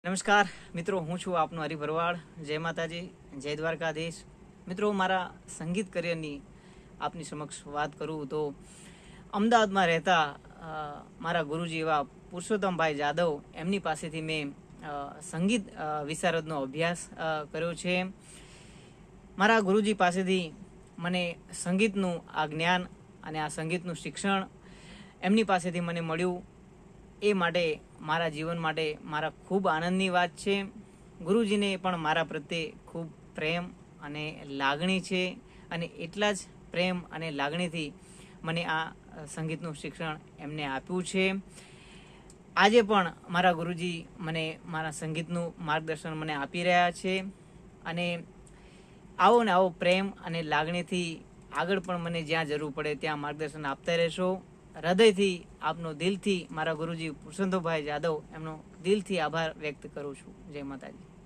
નમસ્કાર મિત્રો, હું છું આપનો હરિ ભરવાડ. જય માતાજી, જય દ્વારકાધીશ. મિત્રો, મારા સંગીત કરિયરની આપની સમક્ષ વાત કરું તો અમદાવાદમાં રહેતા મારા ગુરુજી એવા પુરુષોત્તમભાઈ જાદવ, એમની પાસેથી મેં સંગીત વિશારદનો અભ્યાસ કર્યો છે. મારા ગુરુજી પાસેથી મને સંગીતનું આ જ્ઞાન અને આ સંગીતનું શિક્ષણ એમની પાસેથી મને મળ્યું. એ માટે મારા જીવન માટે મારા ખૂબ આનંદની વાત છે. ગુરુજીને પણ મારા પ્રત્યે ખૂબ પ્રેમ અને લાગણી છે, અને એટલા જ પ્રેમ અને લાગણીથી મને આ સંગીતનું શિક્ષણ એમને આપ્યું છે. આજે પણ મારા ગુરુજી મને મારા સંગીતનું માર્ગદર્શન મને આપી રહ્યા છે, અને આવો ને આવો પ્રેમ અને લાગણીથી આગળ પણ મને જ્યાં જરૂર પડે ત્યાં માર્ગદર્શન આપતા રહેશો. હૃદયથી આપનો દિલથી મારા ગુરુજી પુરુષોત્તમભાઈ જાદવ એમનો દિલથી આભાર વ્યક્ત કરું છું. જય માતાજી.